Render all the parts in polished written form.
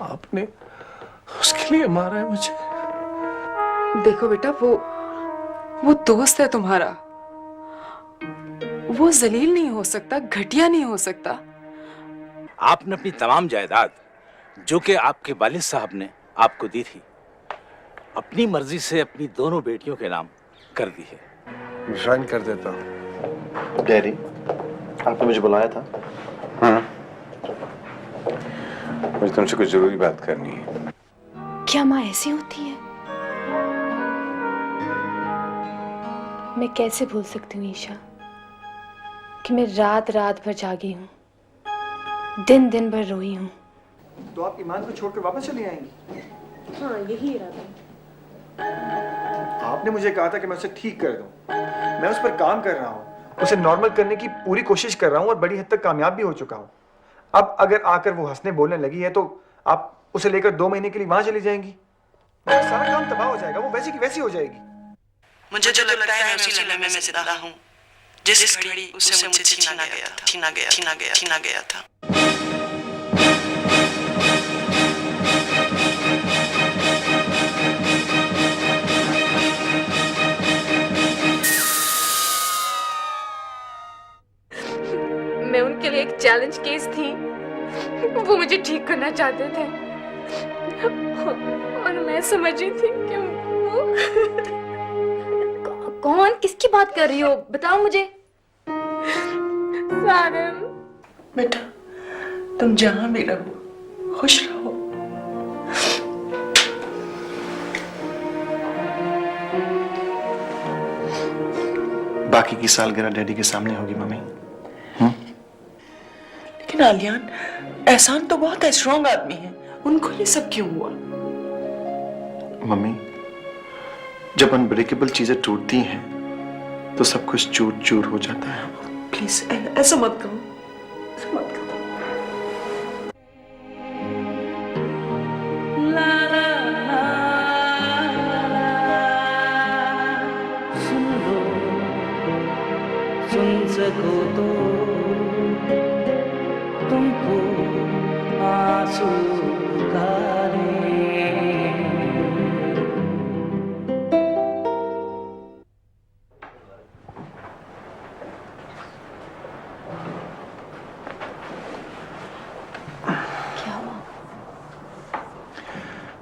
आपने उसके लिए मारा है मुझे। देखो बेटा, वो दोस्त है तुम्हारा। वो जलील नहीं हो सकता, घटिया नहीं हो सकता। आपने अपनी तमाम जायदाद जो कि आपके वालिद साहब ने आपको दी थी, अपनी मर्जी से अपनी दोनों बेटियों के नाम कर दी है। ज्वाइन कर देता हूँ। डैडी, आपने मुझे बुलाया था? हाँ, मुझे तुमसे कुछ जरूरी बात करनी है। क्या माँ ऐसी होती है? मैं कैसे भूल सकती हूँ ईशा कि मैं रात रात भर जागी हूँ, दिन दिन भर रोई हूँ। तो आप ईमान को छोड़कर वापस चली आएंगी? हाँ, यही इरादा है। आपने मुझे कहा था कि मैं उसे ठीक कर दूं। मैं उस पर काम कर रहा हूँ, उसे नॉर्मल करने की पूरी कोशिश कर रहा हूँ और बड़ी हद तक कामयाब भी हो चुका हूँ। अब अगर आकर वो हंसने बोलने लगी है तो आप उसे लेकर 2 महीने के लिए वहां चली जाएंगी? सारा काम तबाह हो जाएगा, वो वैसी की वैसी हो जाएगी। मुझे जो लगता है मैं उसी लम्हे में जिंदा हूँ जिस घड़ी उसे मुझसे छीना गया था। मैं उनके लिए एक चैलेंज केस थी। वो मुझे ठीक करना चाहते थे और मैं समझ रही थी कि वो कौन, किसकी बात कर रही हो? बताओ मुझे। सारम। बेटा, तुम जहां भी रहो खुश रहो। बाकी की सालगिरह डैडी के सामने होगी मम्मी। लेकिन आलियान, एहसान तो बहुत स्ट्रॉन्ग आदमी है, उनको ये सब क्यों हुआ? मम्मी, जब अनब्रेकेबल चीजें टूटती हैं तो सब कुछ चूर चूर हो जाता है। प्लीज ऐसा मत करो, ऐसा मत करो। सुन सको तो तुमको आंसू गाने। क्या हुआ?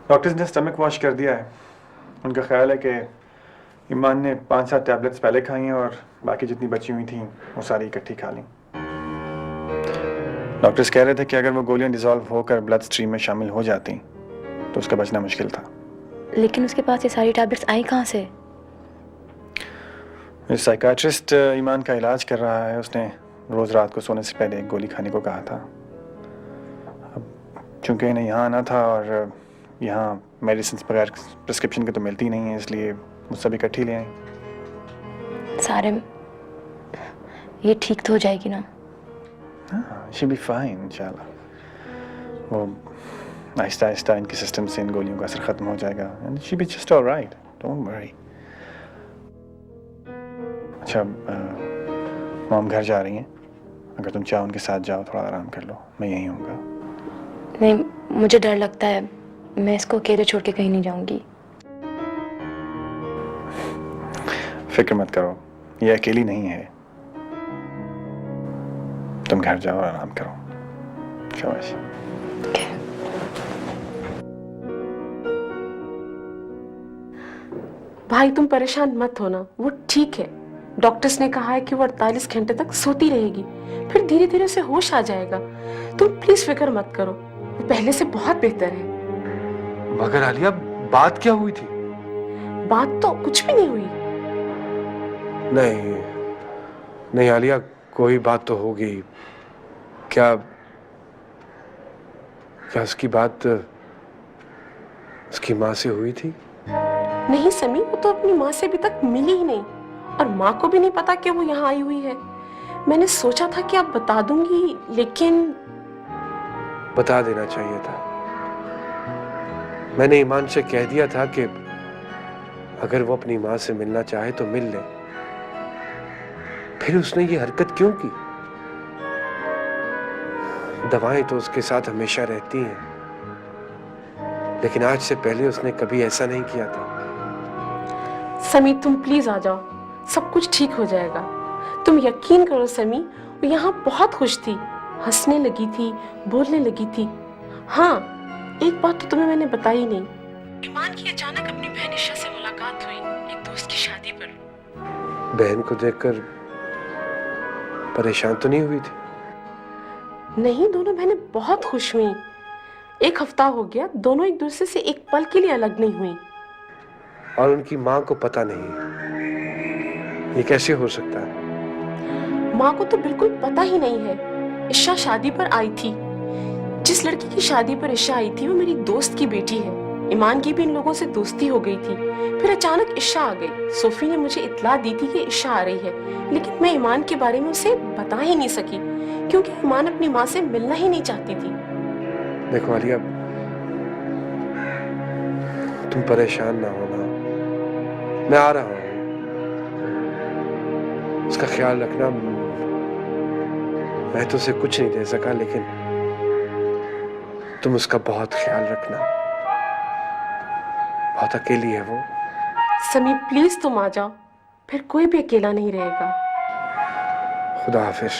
डॉक्टर्स ने स्टमक वॉश कर दिया है। उनका ख्याल है कि ईमान ने 5-7 टैबलेट्स पहले खाई हैं और बाकी जितनी बची हुई थी वो सारी इकट्ठी खा ली। डॉक्टर्स कह रहे थे कि अगर वो गोलियां डिसॉल्व होकर ब्लड स्ट्रीम में शामिल हो जाती तो उसका बचना मुश्किल था। लेकिन उसके पास ये सारी टैबलेट्स आई कहाँ से? साइकाट्रिस्ट ईमान का इलाज कर रहा है। उसने रोज रात को सोने से पहले एक गोली खाने को कहा था। अब चूंकि इन्हें यहाँ आना था और यहाँ मेडिसिन बगैर प्रिस्क्रिप्शन के तो मिलती ही नहीं है, इसलिए मुझसे इकट्ठी ले आए। सारे ये ठीक तो हो जाएगी ना? हाँ, she'll be fine इंशाल्लाह। वो आहिस्ता आहिस्ता इनके सिस्टम से इन गोलियों का असर खत्म हो जाएगा and she'll be just all right, don't worry। अच्छा, मॉम घर जा रही हैं। अगर तुम चाहो उनके साथ जाओ, थोड़ा आराम कर लो, मैं यहीं हूँगा। नहीं, मुझे डर लगता है, मैं इसको अकेले छोड़ के कहीं नहीं जाऊंगी। फिक्र मत करो, ये अकेली नहीं है। तुम घर जाओ और आराम करो। शाबाश। भाई तुम परेशान मत होना, वो ठीक है। डॉक्टर्स ने कहा है कि वो 48 घंटे तक सोती रहेगी, फिर धीरे धीरे उसे होश आ जाएगा। तुम प्लीज फिक्र मत करो, वो पहले से बहुत बेहतर है। मगर आलिया, बात क्या हुई थी? बात तो कुछ भी नहीं हुई। नहीं नहीं आलिया, कोई बात तो होगी। क्या उसकी बात उसकी माँ से हुई थी? नहीं समी, वो तो अपनी माँ से अभी तक मिली ही नहीं और माँ को भी नहीं पता कि वो यहाँ आई हुई है। मैंने सोचा था कि आप बता दूंगी, लेकिन बता देना चाहिए था। मैंने ईमान से कह दिया था कि अगर वो अपनी माँ से मिलना चाहे तो मिल ले। फिर उसने ये हरकत क्यों की? दवाएं तो उसके साथ हमेशा रहती हैं, लेकिन आज से पहले उसने कभी ऐसा नहीं किया था। समी तुम प्लीज आ जाओ, सब कुछ ठीक हो जाएगा। तुम यकीन करो समी, वो यहाँ बहुत खुश थी, हंसने लगी थी, बोलने लगी थी। हाँ, एक बात तो तुम्हें मैंने बताई नहीं, ईमान की अचानक अपनी बहन ईशा से मुलाकात हुई एक दोस्त की शादी पर। बहन को देखकर परेशान तो नहीं हुई थी? नहीं, दोनों बहनें बहुत खुश हुई। एक हफ्ता हो गया, दोनों एक दूसरे से एक पल के लिए अलग नहीं हुई। और उनकी माँ को पता नहीं? ये कैसे हो सकता है? माँ को तो बिल्कुल पता ही नहीं है। ईशा शादी पर आई थी। जिस लड़की की शादी पर ईशा आई थी वो मेरी दोस्त की बेटी है। ईमान की भी इन लोगों से दोस्ती हो गई थी। फिर अचानक ईशा आ गई। सोफी ने मुझे इत्तला दी थी कि ईशा आ रही है, लेकिन मैं ईमान के बारे में उसे बता ही नहीं सकी, क्योंकि ईमान अपनी माँ से मिलना ही नहीं चाहती थी। देखो आलिया, तुम परेशान ना होना, मैं आ रहा हूँ। उसका ख्याल रखना। मैं तो उसे कुछ नहीं दे सका, लेकिन तुम उसका बहुत ख्याल रखना। बहुत अकेली है वो। समी प्लीज तुम आ जाओ, फिर कोई भी अकेला नहीं रहेगा। खुदा हाफिज।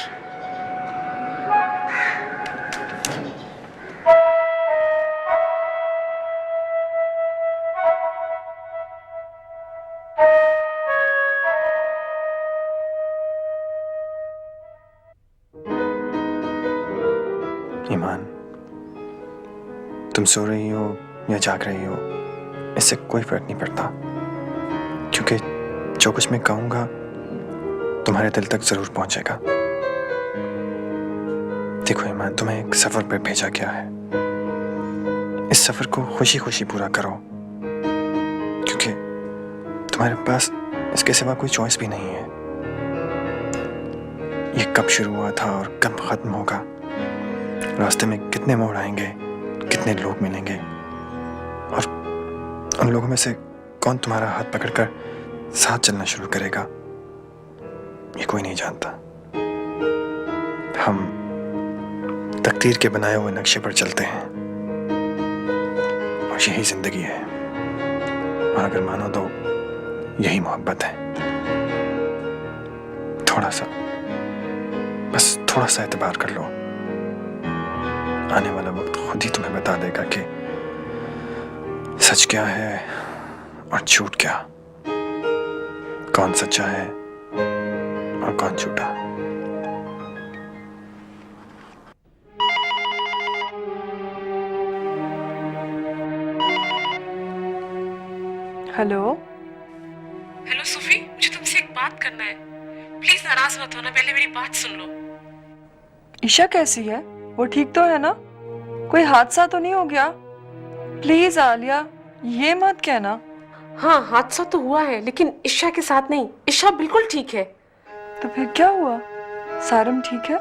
ईमान, तुम सो रही हो या जाग रही हो, इससे कोई फर्क नहीं पड़ता, क्योंकि जो कुछ मैं कहूंगा तुम्हारे दिल तक जरूर पहुंचेगा। देखो ईमान, तुम्हें एक सफर पर भेजा गया है। इस सफर को खुशी खुशी पूरा करो, क्योंकि तुम्हारे पास इसके सिवा कोई चॉइस भी नहीं है। ये कब शुरू हुआ था और कब खत्म होगा, रास्ते में कितने मोड़ आएंगे, कितने लोग मिलेंगे, और उन लोगों में से कौन तुम्हारा हाथ पकड़कर साथ चलना शुरू करेगा, ये कोई नहीं जानता। हम तकदीर के बनाए हुए नक्शे पर चलते हैं और यही जिंदगी है। और अगर मानो तो यही मोहब्बत है। थोड़ा सा, बस थोड़ा सा एतबार कर लो, आने वाला वक्त खुद ही तुम्हें बता देगा कि सच क्या है और झूठ क्या, कौन सच्चा है और कौन झूठा। हेलो। हेलो सोफी, मुझे तुमसे एक बात करना है। प्लीज नाराज मत होना, पहले मेरी बात सुन लो। ईशा कैसी है? वो ठीक तो है ना? कोई हादसा तो नहीं हो गया? प्लीज आलिया, ये मत कहना। हाँ, हादसा तो हुआ है, लेकिन ईशा के साथ नहीं। ईशा बिल्कुल ठीक है। तो फिर क्या हुआ? सारम ठीक है?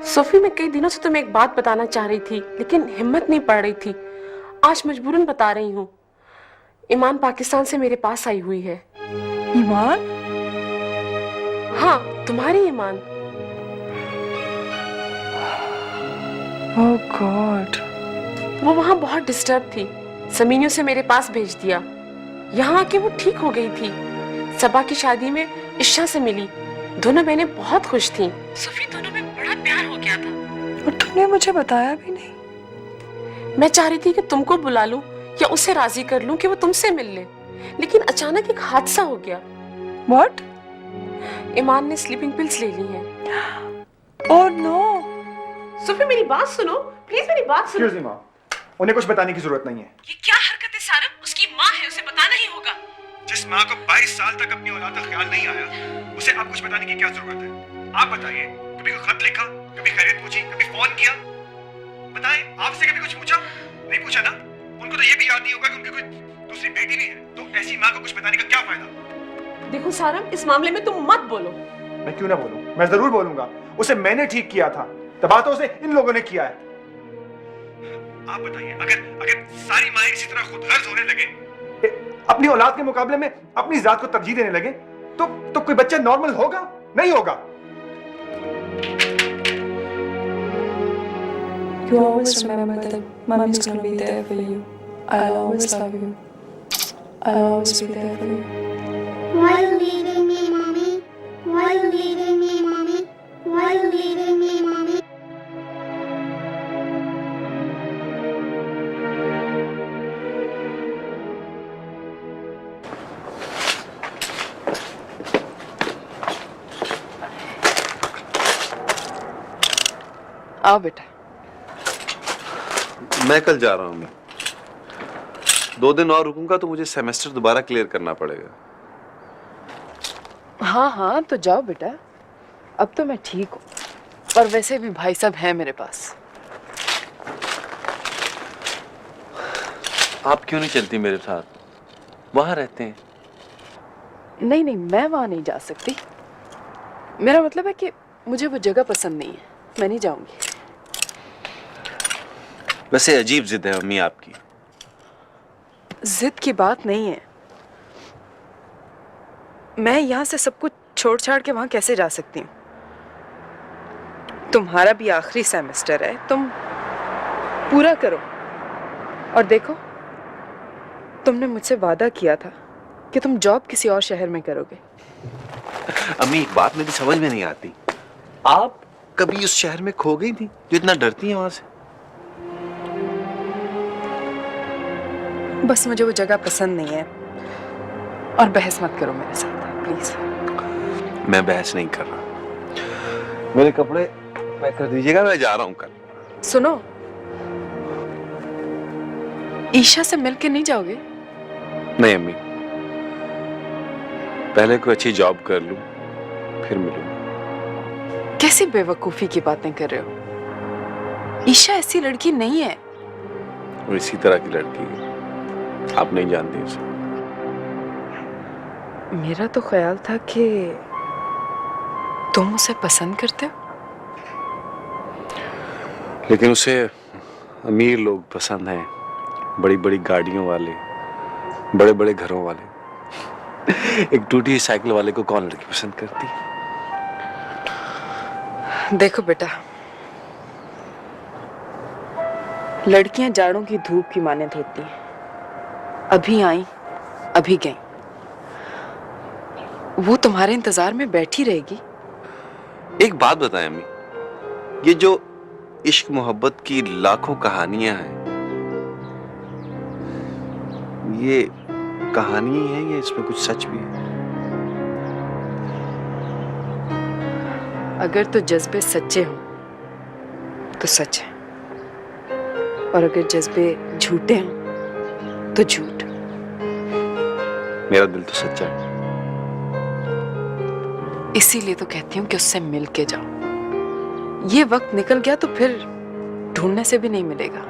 सोफी, मैं कई दिनों से तुम्हें एक बात बताना चाह रही थी, लेकिन हिम्मत नहीं पड़ रही थी। आज मजबूरन बता रही हूँ। ईमान पाकिस्तान से मेरे पास आई हुई है। ईमान? हाँ, तुम्हारी ईमान। ओह गॉड। वो वहाँ बहुत डिस्टर्ब थी, समी ने उसे मेरे पास भेज दिया। यहाँ आके वो ठीक हो गई थी। सबा की शादी में ईशा से मिली। दोनों बहनें बहुत खुश थीं। सोफी, दोनों में बड़ा प्यार हो गया था। और तुमने मुझे बताया भी नहीं। मैं चाह रही थी कि तुमको बुला लूं या उसे राजी कर लूं कि वो तुमसे मिल ले, लेकिन अचानक एक हादसा हो गया। What? ईमान ने स्लीपिंग पिल्स ले ली हैं। Oh no. सोफी, मेरी बात सुनो प्लीज, मेरी बात सुनो। Excuse me, माँ, उन्हें कुछ बताने की जरूरत नहीं है। ये क्या हरकत है सारम? उसकी माँ है, उसे बताना ही होगा। जिस माँ को 22 साल तक अपनी औलाद का ख्याल नहीं आया, उसे अब कुछ बताने की क्या जरूरत है? आप बताइए, कभी कोई खत लिखा, कभी खैरियत पूछी, कभी फोन किया? बताएं, आपसे कभी कुछ पूछा? नहीं पूछा ना? उनको तो ये भी याद नहीं होगा कि उनकी कोई दूसरी बेटी भी है, तो ऐसी माँ को कुछ बताने का क्या फायदा? देखो सारम, इस मामले में तुम मत बोलो। मैं क्यों ना बोलूं? मैं जरूर बोलूंगा। उसे मैंने ठीक किया था, तबाह तो उसे इन लोगों ने किया है। आप बताइए, अगर सारी माएं इसी तरह खुदगर्ज होने लगे, अपनी औलाद के मुकाबले में अपनी जात को तरजीह देने लगे, तो कोई बच्चा नॉर्मल होगा? नहीं होगा। You always remember that Mommy's gonna be there for you. I'll always love you. I'll always be there for you. Why you leaving me, Mommy? Why you leaving me, Mommy? Why you leaving me, Mommy? आओ बेटा। मैं कल जा रहा हूँ। 2 दिन और रुकूंगा तो मुझे सेमेस्टर दोबारा क्लियर करना पड़ेगा। हाँ हाँ तो जाओ बेटा, अब तो मैं ठीक हूँ, और वैसे भी भाई साहब हैं मेरे पास। आप क्यों नहीं चलती मेरे साथ? वहां रहते हैं। नहीं नहीं, मैं वहाँ नहीं जा सकती। मेरा मतलब है कि मुझे वो जगह पसंद नहीं है, मैं नहीं जाऊंगी। वैसे अजीब जिद है अम्मी आपकी। जिद की बात नहीं है, मैं यहाँ से सब कुछ छोड़ छाड़ के वहाँ कैसे जा सकती हूँ? तुम्हारा भी आखिरी सेमेस्टर है, तुम पूरा करो। और देखो, तुमने मुझसे वादा किया था कि तुम जॉब किसी और शहर में करोगे। अम्मी एक बात मेरी समझ में नहीं आती, आप कभी उस शहर में खो गई थी जो इतना डरती हैं वहां से? बस मुझे वो जगह पसंद नहीं है, और बहस मत करो मेरे साथ प्लीज। मैं बहस नहीं कर रहा। मेरे कपड़े पैक कर दीजिएगा, मैं जा रहा हूँ कल। सुनो, ईशा से मिलके नहीं जाओगे? नहीं अम्मी, पहले कोई अच्छी जॉब कर लूं, फिर मिलूंगा। कैसी बेवकूफी की बातें कर रहे हो? ईशा ऐसी लड़की नहीं है। वो इसी तरह की लड़की है, आप नहीं जानती उसे। मेरा तो ख्याल था कि तुम उसे पसंद करते हो। लेकिन उसे अमीर लोग पसंद हैं, बड़ी बड़ी गाड़ियों वाले, बड़े बड़े घरों वाले। एक टूटी साइकिल वाले को कौन लड़की पसंद करती? देखो बेटा, लड़कियां जाड़ों की धूप की मानद होती हैं, अभी आई अभी गई। वो तुम्हारे इंतजार में बैठी रहेगी। एक बात बताएं अम्मी, ये जो इश्क मोहब्बत की लाखों कहानियां हैं, ये कहानी है या इसमें कुछ सच भी है? अगर तो जज्बे सच्चे हों तो सच है, और अगर जज्बे झूठे हों तो झूठ। मेरा दिल तो सच्चा है। इसीलिए तो कहती हूँ कि उससे मिल के जाओ। ये वक्त निकल गया तो फिर ढूंढने से भी नहीं मिलेगा।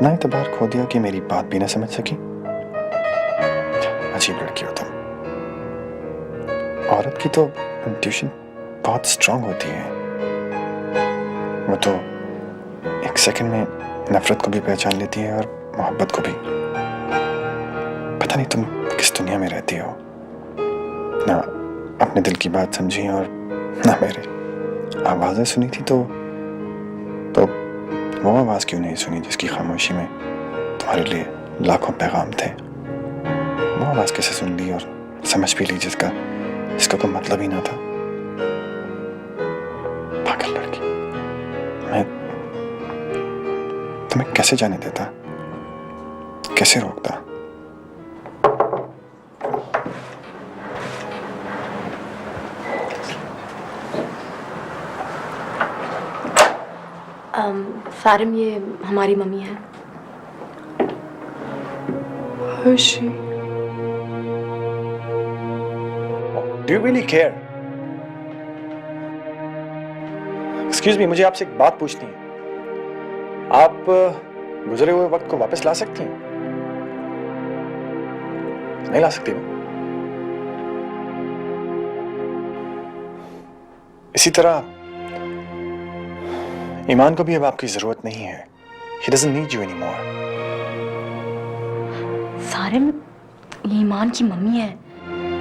इतना एतबार खो दिया कि मेरी बात भी ना समझ सकी। अजीब लड़की हो तुम। औरत की तो इंट्यूशन बहुत स्ट्रांग होती है। वो तो एक सेकंड में नफरत को भी पहचान लेती है और मोहब्बत को भी। पता नहीं तुम किस दुनिया में रहती हो, ना अपने दिल की बात समझी और ना मेरे आवाज़ें सुनी थी तो वो आवाज़ क्यों नहीं सुनी जिसकी खामोशी में तुम्हारे लिए लाखों पैगाम थे। वो आवाज़ कैसे सुन ली और समझ भी ली जिसका कोई मतलब ही ना था। पागल लड़की। मैं तुम्हें कैसे जाने देता, कैसे रोकता। सारिम, ये हमारी मम्मी है। खुशी। Do you really care? Excuse me, मुझे आपसे एक बात पूछनी है। आप गुजरे हुए वक्त को वापस ला सकती हैं? नहीं ला सकती ना? इसी तरह ईमान को भी अब आपकी जरूरत नहीं है। He doesn't need you anymore. Sarim, ये ईमान की मम्मी है।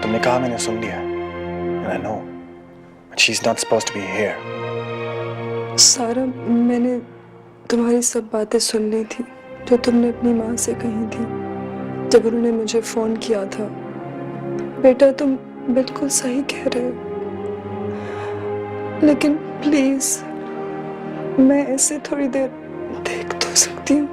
तुमने कहा, मैंने सुन लिया। And I know. But she's not supposed to be here. सारा, मैंने तुम्हारी सब बातें सुन ली थी जो तुमने अपनी माँ से कही थी जब उन्होंने मुझे फोन किया था। बेटा, तुम बिल्कुल सही कह रहे हो, लेकिन प्लीज मैं ऐसे थोड़ी देर देख तो सकती हूँ।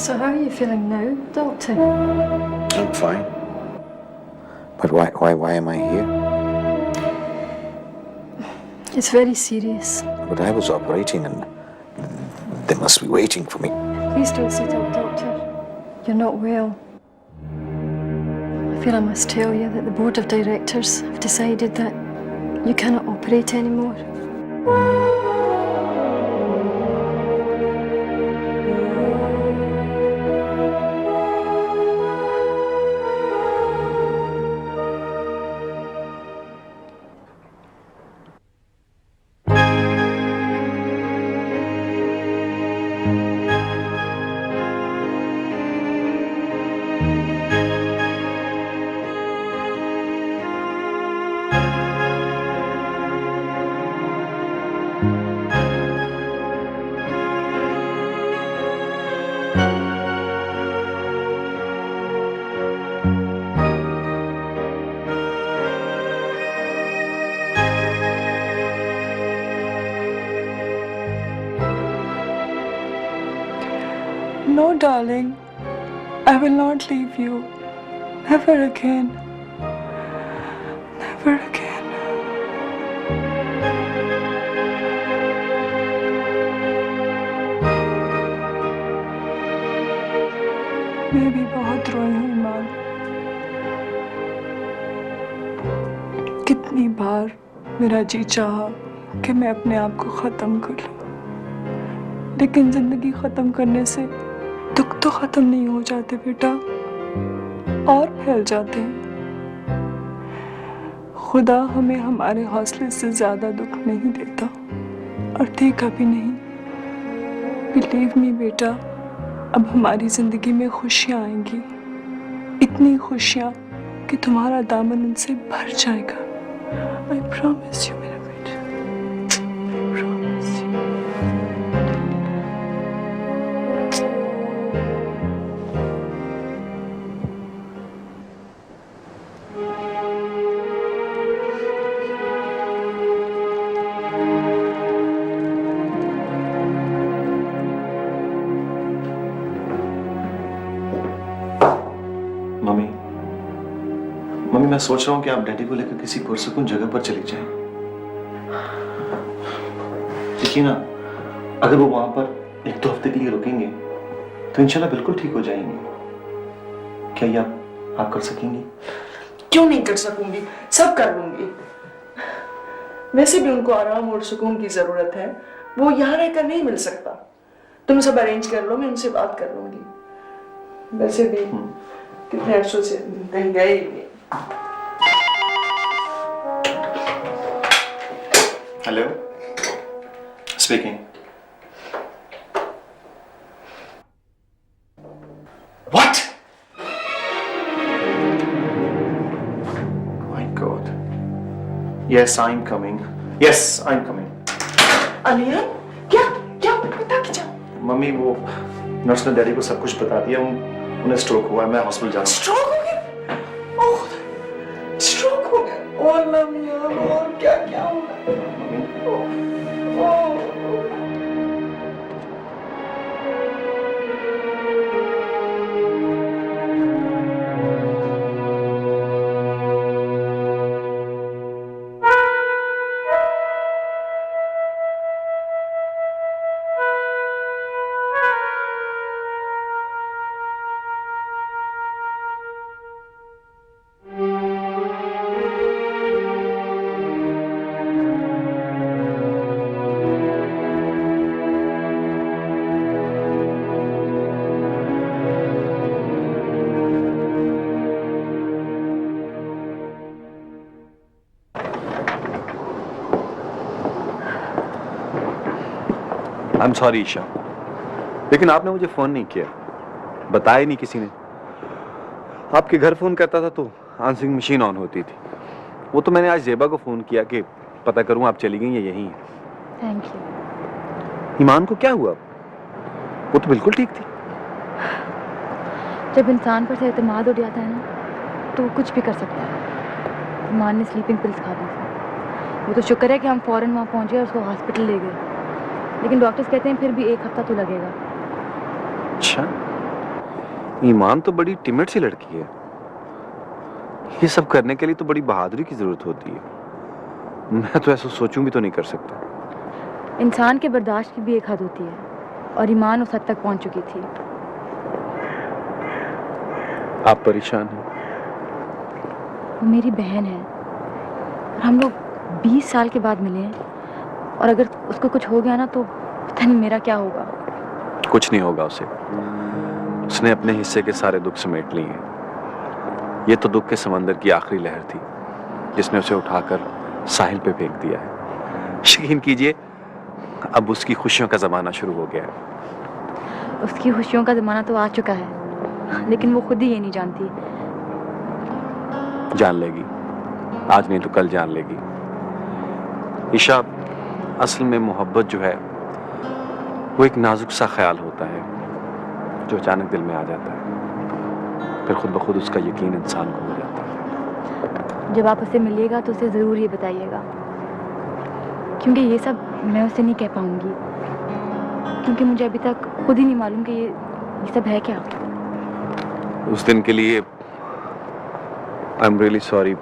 So how are you feeling now, Doctor? I'm fine. But why am I here? It's very serious. But I was operating and they must be waiting for me. Please don't sit up, Doctor. You're not well. I feel I must tell you that the board of directors have decided that you cannot operate anymore. No, darling, I will not leave you. Never again. Never again. मैं भी बहुत रोई हूँ ईमान। कितनी बार मेरा जी चाहा कि मैं अपने आप को खत्म कर लूं, लेकिन जिंदगी खत्म करने से दुख तो खत्म नहीं हो जाते बेटा, और फैल जाते हैं। खुदा हमें हमारे हौसले से ज्यादा दुख नहीं देता और देगा भी नहीं। बिलीव मी बेटा, अब हमारी जिंदगी में खुशियां आएंगी, इतनी खुशियां कि तुम्हारा दामन उनसे भर जाएगा। I promise you मेरा बेटा, I promise you। सोच रहा हूँ कि आप डैडी को लेकर किसी पुरसुकून जगह पर चली जाएं। देखिए ना, अगर वो वहां पर 1-2 हफ्ते के लिए रुकेंगे तो इंशाल्लाह बिल्कुल ठीक हो जाएंगे। क्या ये आप कर सकेंगी? क्यों नहीं कर सकूंगी, सब कर लूंगी। वैसे भी उनको आराम और सुकून की जरूरत है, वो यहाँ रहकर नहीं मिल सकता। तुम सब अरेंज कर लो, मैं उनसे बात कर लूंगी। वैसे भी कितने अरसों से कहीं गए ही नहीं। Hello, speaking. What? My God. Yes, I'm coming. Yes, I'm coming. अलिया, क्या क्या बता के जाओ। मम्मी, वो नर्स ने डैडी को सब कुछ बता दिया। उन्हें स्ट्रोक हुआ है, मैं हॉस्पिटल जा रहा हूँ। स्ट्रोक हो गया? ओह, स्ट्रोक हो गया। ओह अल्लाह मियां, और क्या क्या होगा? आई एम सॉरी ईशा, लेकिन आपने मुझे फोन नहीं किया, बताया नहीं किसी ने। आपके घर फोन करता था तो आंसरिंग मशीन ऑन होती थी। वो तो मैंने आज ज़ेबा को फोन किया कि पता करूं आप चली गई या यहीं हैं। Thank you. ईमान को क्या हुआ? वो तो बिल्कुल ठीक थी। जब इंसान पर से एतमाद उठ जाता है ना, तो वो कुछ भी कर सकता है। ईमान ने स्लीपिंग पिल्स खा ली थी। वो तो शुक्र है कि हम फौरन वहाँ पहुँचे और उसको हॉस्पिटल ले गए, लेकिन डॉक्टर्स कहते हैं फिर भी 1 हफ्ता तो लगेगा। अच्छा, ईमान तो बड़ी टिमिड सी लड़की है। ये सब करने के लिए तो बड़ी बहादुरी की जरूरत होती है। मैं तो ऐसा सोचूं भी तो नहीं कर सकता। इंसान के बर्दाश्त की भी एक हद होती है, और ईमान उस हद तक पहुंच चुकी थी। आप परेशान हैं? वो मेरी बहन है और हम लोग 20 साल के बाद मिले हैं, और अगर उसको कुछ हो गया ना तो पता नहीं मेरा क्या होगा। कुछ नहीं होगा उसे। उसने अपने हिस्से के सारे दुख समेट लिए हैं। ये तो दुख के समंदर की आखिरी लहर थी जिसने उसे उठाकर साहिल पे फेंक दिया है। यकीन कीजिए, अब उसकी खुशियों का जमाना शुरू हो गया है। उसकी खुशियों का जमाना तो आ चुका है, लेकिन वो खुद ही ये नहीं जानती। जान लेगी, आज नहीं तो कल जान लेगी। ईशा, असल में मोहब्बत जो है वो एक नाजुक सा ख्याल होता है जो अचानक दिल में आ जाता है, फिर खुद ब खुद उसका यकीन इंसान को हो जाता है। जब आप उससे मिलिएगा तो उसे ज़रूर ये बताइएगा, क्योंकि ये सब मैं उससे नहीं कह पाऊंगी, क्योंकि मुझे अभी तक खुद ही नहीं मालूम कि ये सब है क्या। उस दिन के लिए आई एम रियली सॉरी।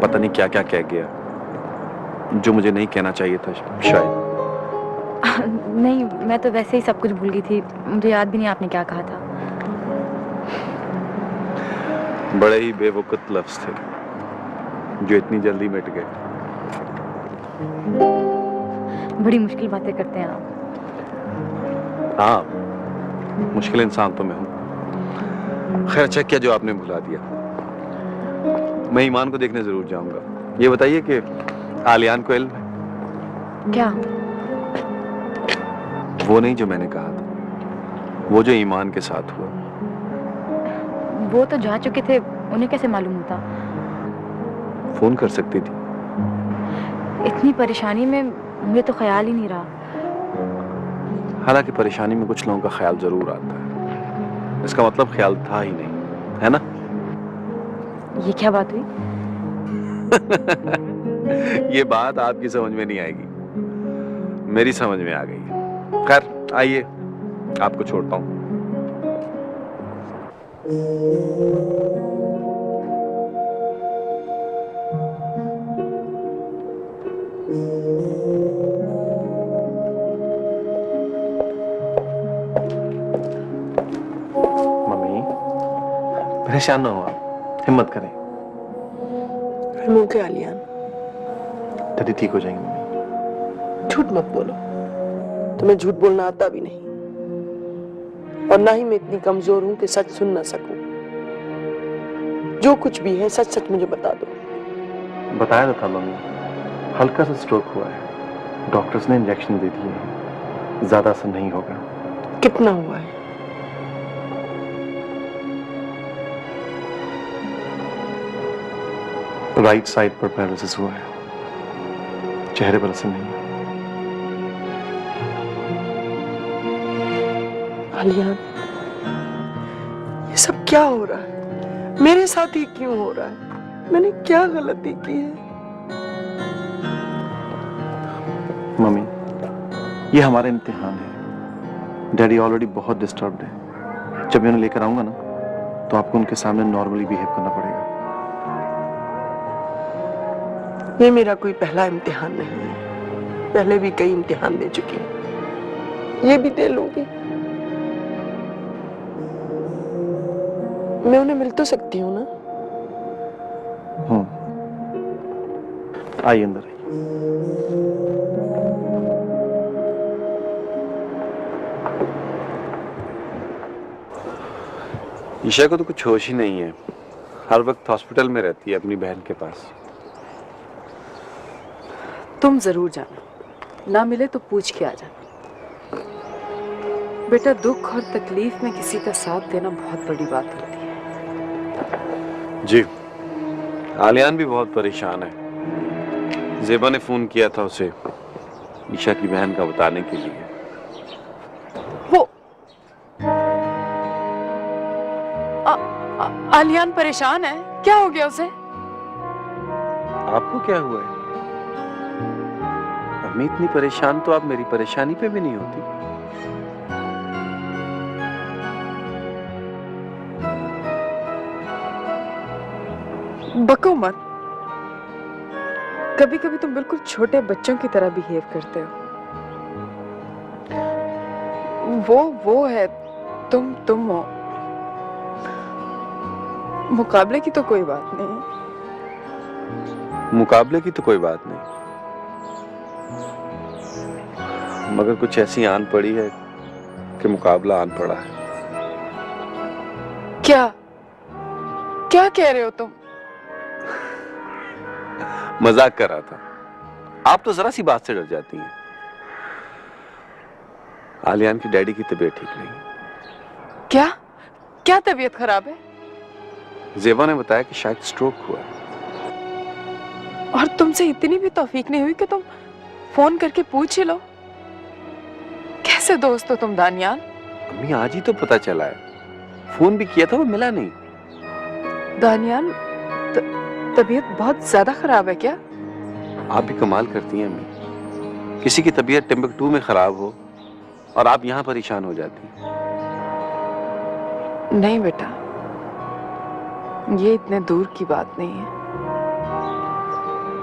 पता नहीं क्या क्या कह गया जो मुझे नहीं कहना चाहिए था शायद। नहीं, मैं तो वैसे ही सब कुछ भूल गई थी। मुझे याद भी नहीं आपने क्या कहा था। बड़े ही बेवकूफ लफ्ज थे जो इतनी जल्दी मिट गए। बड़ी मुश्किल बातें करते हैं आप। हाँ, मुश्किल इंसान तो मैं हूँ। खैर, अच्छा किया जो आपने भुला दिया। मैं ईमान को देखने जरूर जाऊंगा। ये बताइए कि आलियान को इल्म है? क्या? वो नहीं जो मैंने कहा था, वो जो ईमान के साथ हुआ। वो तो जा चुके थे, उन्हें कैसे मालूम होता? फोन कर सकती थी। इतनी परेशानी में मुझे तो ख्याल ही नहीं रहा। हालांकि परेशानी में कुछ लोगों का ख्याल जरूर आता है। इसका मतलब ख्याल था ही नहीं, है ना? ये क्या बात हुई? ये बात आपकी समझ में नहीं आएगी, मेरी समझ में आ गई। खैर, आइए, आपको छोड़ता हूं। मम्मी परेशान ना हो आप, हिम्मत करें। I'm okay, Aliyan. दादी ठीक हो जाएंगे मम्मी। झूठ मत बोलो, तुम्हें झूठ बोलना आता भी नहीं, और ना ही मैं इतनी कमजोर हूं कि सच सुन ना सकूं। जो कुछ भी है सच सच मुझे बता दो। बताया था मम्मी, हल्का सा स्ट्रोक हुआ है, डॉक्टर्स ने इंजेक्शन दे दिए हैं, ज्यादा असर नहीं होगा। कितना हुआ है? राइट साइड पर पैरालिसिस हुआ है, चेहरे पर असर नहीं है। आलियान, ये सब क्या हो रहा है? मेरे साथ ही क्यों हो रहा है? मैंने क्या गलती की है? मम्मी, ये हमारा इम्तिहान है। डैडी ऑलरेडी बहुत डिस्टर्ब्ड है। जब मैं उन्हें लेकर आऊंगा ना, तो आपको उनके सामने नॉर्मली बिहेव करना पड़ेगा। ये मेरा कोई पहला इम्तिहान नहीं है, पहले भी कई इम्तिहान दे चुकी हूँ, ये भी दे लूंगी। मैं उन्हें मिल तो सकती हूँ ना? आइए अंदर आइए। ईशा को तो कुछ होश ही नहीं है, हर वक्त हॉस्पिटल में रहती है अपनी बहन के पास। तुम जरूर जाना, ना मिले तो पूछ के आ जाना। बेटा, दुख और तकलीफ में किसी का साथ देना बहुत बड़ी बात होती है। जी, आलियान भी बहुत परेशान है। ज़ेबा ने फोन किया था उसे ईशा की बहन का बताने के लिए। वो आलियान परेशान है, क्या हो गया उसे? आपको क्या हुआ है? अम्मी इतनी परेशान तो आप मेरी परेशानी पे भी नहीं होती। बको मत, कभी कभी तुम बिल्कुल छोटे बच्चों की तरह बिहेव करते हो। वो है, तुम हो। मुकाबले की तो कोई बात नहीं। मुकाबले की तो कोई बात नहीं, मगर कुछ ऐसी आन पड़ी है कि मुकाबला आन पड़ा है। क्या क्या कह रहे हो तुम? मजाक कर रहा था। आप तो जरा सी बात से डर जाती हैं। आलियान की डैडी की तबीयत ठीक नहीं। क्या क्या तबीयत खराब है? ज़ेबा ने बताया कि शायद स्ट्रोक हुआ। और तुमसे इतनी भी तौफीक नहीं हुई कि तुम फोन करके पूछ ही लो? कैसे दोस्त हो तुम दानियाल? अम्मी, आज ही तो पता चला है। फोन भी किया था, वो मिला नहीं। दानियाल, तबीयत बहुत ज्यादा खराब है क्या? आप भी कमाल करती हैं अम्मी, किसी की तबीयत टिम्बकटू में खराब हो और आप यहाँ परेशान हो जाती। नहीं बेटा, ये इतने दूर की बात नहीं है।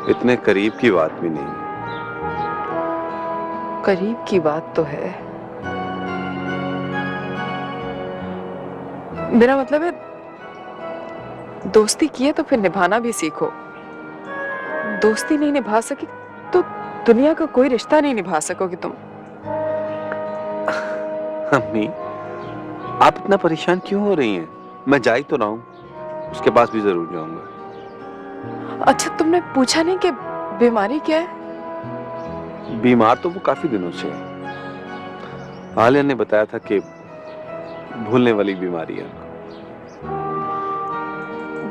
इतने करीब की बात भी नहीं है। करीब की बात तो है। मेरा मतलब है, दोस्ती की है तो फिर निभाना भी सीखो। दोस्ती नहीं निभा सकी तो दुनिया का कोई रिश्ता नहीं निभा सकोगी तुम। अम्मी, आप इतना परेशान क्यों हो रही हैं? मैं जा ही तो रहा हूं, उसके पास भी जरूर जाऊंगा। अच्छा, तुमने पूछा नहीं कि बीमारी क्या है? बीमार तो वो काफी दिनों से है। आलिया ने बताया था कि भूलने वाली बीमारी है।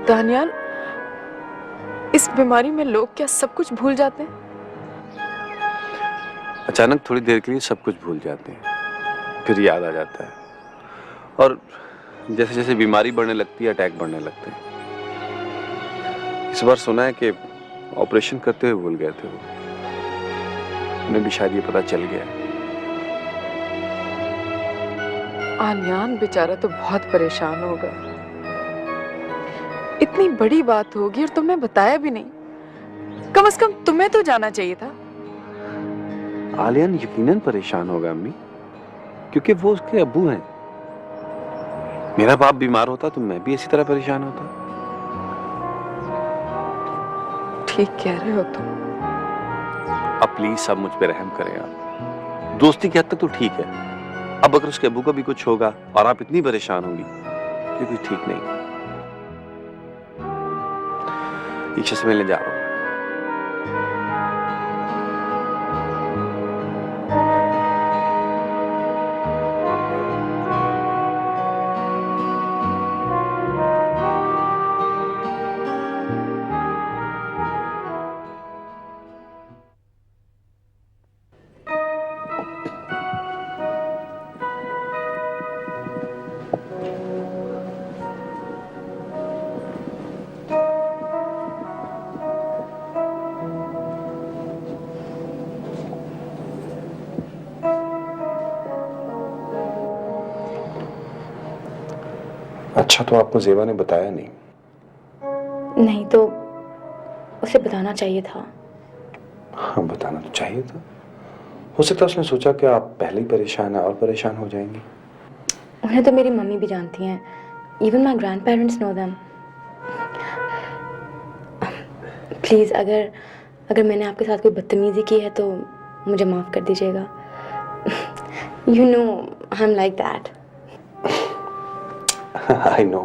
दानियाल, इस बीमारी में लोग क्या सब कुछ भूल जाते हैं? अचानक थोड़ी देर के लिए सब कुछ भूल जाते हैं, फिर याद आ जाता है। और जैसे जैसे बीमारी बढ़ने लगती है, अटैक बढ़ने लगते हैं। इस बार सुना है कि ऑपरेशन करते हुए भूल गए थे वो। उन्हें भी शायद ये पता चल गया। आलियान बेचारा तो बहुत परेशान होगा। इतनी बड़ी बात होगी और तुमने बताया भी नहीं। कम से कम तुम्हें तो जाना चाहिए था। आलियान यकीनन परेशान होगा अम्मी, क्योंकि वो उसके अब्बू हैं। मेरा बाप बीमार होता तो मैं भी इसी तरह परेशान होता। ठीक कह रहे हो तुम। अब प्लीज सब मुझ पे रहम करें आप। दोस्ती की हद तक तो ठीक है, अब अगर उसके अब्बू का भी कुछ होगा और आप इतनी परेशान होंगी, ये भी ठीक नहीं। ईशा से मिलने जा रहा हूं। अच्छा, तो आपको जेबा ने बताया नहीं? नहीं तो उसे बताना चाहिए था। हाँ, बताना तो चाहिए था। हो सकता है उसने सोचा कि आप पहले ही परेशान हैं और परेशान हो जाएंगी। उन्हें तो मेरी मम्मी भी जानती हैं। Even my grand parents know them. Please अगर मैंने आपके साथ कोई बदतमीजी की है तो मुझे माफ़ कर दीजिएगा। You know I am like that. I know,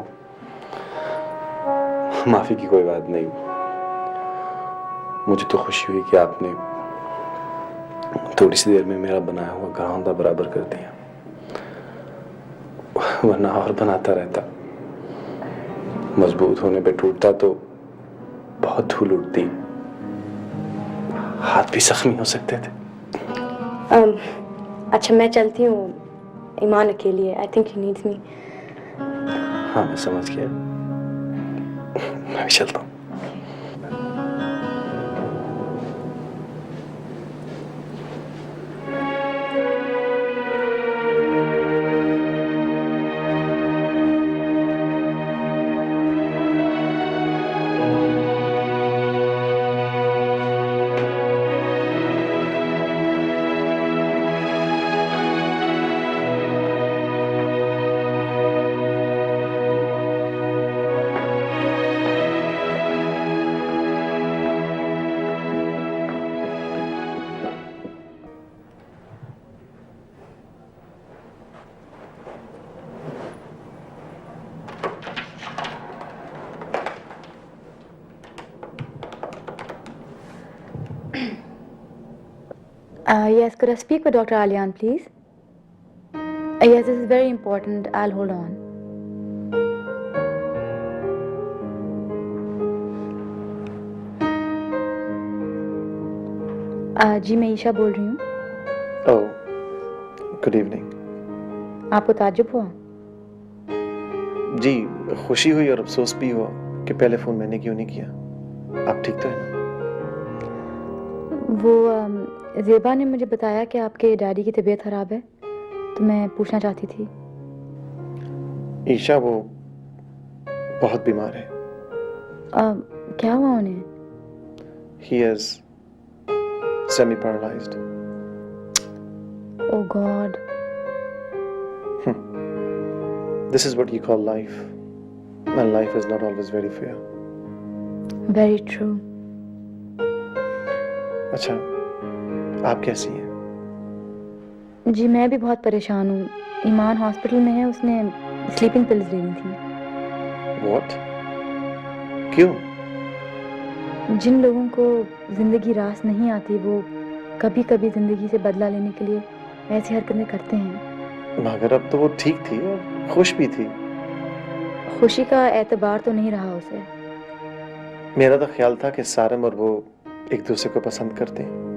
माफी की कोई बात नहीं। मुझे तो खुशी हुई कि आपने थोड़ी सी देर में मेरा बनाया हुआ घरौंदा बराबर कर दिया, वरना और बनाता रहता। मजबूत होने पे टूटता तो बहुत धूल उड़ती, हाथ भी जख्मी हो सकते थे। अच्छा, मैं चलती हूँ। ईमान अकेली है। आई थिंक ही नीड्स मी। हाँ, मैं समझ गया। मैं भी चलता हूँ। Yes, could I speak with Dr. Alian, please? Yes, this is very important. I'll hold on. जी, मैं ईशा बोल रही हूँ। ओह, गुड इवनिंग। आपको ताज्जुब हुआ? जी, खुशी हुई और अफसोस भी हुआ कि पहले फ़ोन मैंने क्यों नहीं किया। आप ठीक तो हैं ना? वो ज़ेबा ने मुझे बताया कि आपके डैडी की तबीयत ख़राब है, तो मैं पूछना चाहती थी। ईशा वो बहुत बीमार है। क्या हुआ उन्हें? He is semi-paralyzed. Oh God. This is what you call life. And life is not always very fair. Very true. अच्छा, आप कैसी हैं? जी, मैं भी बहुत परेशान हूँ। ईमान हॉस्पिटल में है, उसने स्लीपिंग पिल्स लेनी थी। What? क्यों? जिन लोगों को जिंदगी रास नहीं आती, वो कभी कभी जिंदगी से बदला लेने के लिए ऐसी हरकतें करते हैं। मगर अब तो वो ठीक थी और खुश भी थी। खुशी का एतबार तो नहीं रहा उसे। मेरा तो ख्याल था कि सारम और वो एक दूसरे को पसंद करते हैं।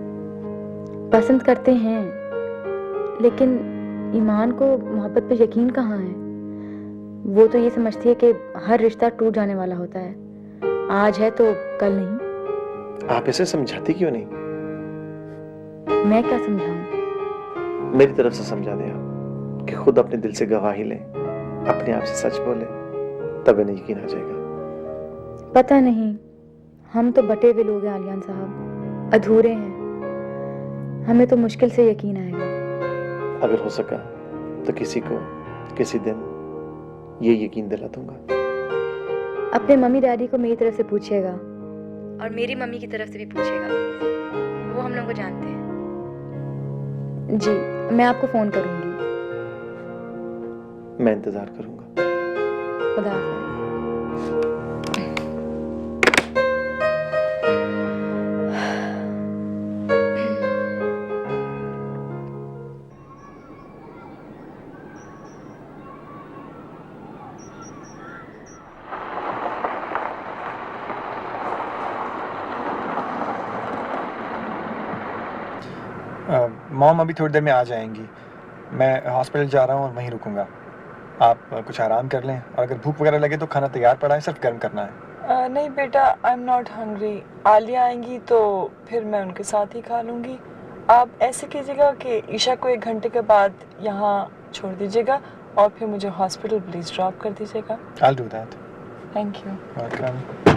पसंद करते हैं, लेकिन ईमान को मोहब्बत पे यकीन कहाँ है। वो तो ये समझती है कि हर रिश्ता टूट जाने वाला होता है, आज है तो कल नहीं। आप इसे समझाती क्यों नहीं? मैं क्या समझाऊं? मेरी तरफ से समझा दें आप कि खुद अपने दिल से गवाही लें, अपने आप से सच बोले, तब इन्हें यकीन आ जाएगा। पता नहीं, हम तो बटे हुए लोग हैं आलियान साहब, अधूरे हैं। हमें तो मुश्किल से यकीन आएगा। अगर हो सका तो किसी को किसी दिन ये यकीन दिला दूंगा। अपने मम्मी डैडी को मेरी तरफ से पूछिएगा और मेरी मम्मी की तरफ से भी पूछिएगा, वो हम लोग को जानते हैं। जी, मैं आपको फोन करूंगी। मैं इंतजार करूंगा। खुदा हाफिज़। मॉम अभी थोड़ी देर में आ जाएंगी। मैं हॉस्पिटल जा रहा हूँ और वहीं रुकूंगा। आप कुछ आराम कर लें और अगर भूख वगैरह लगे तो खाना तैयार पड़ा है, सिर्फ गर्म करना है। नहीं बेटा, I am not hungry. Alia आएंगी तो फिर मैं उनके साथ ही खा लूँगी। आप ऐसे कीजिएगा कि ईशा को 1 घंटे के बाद यहाँ छोड़ दीजिएगा और फिर मुझे हॉस्पिटल प्लीज़ ड्रॉप कर दीजिएगा। I'll do that. Thank you. Welcome.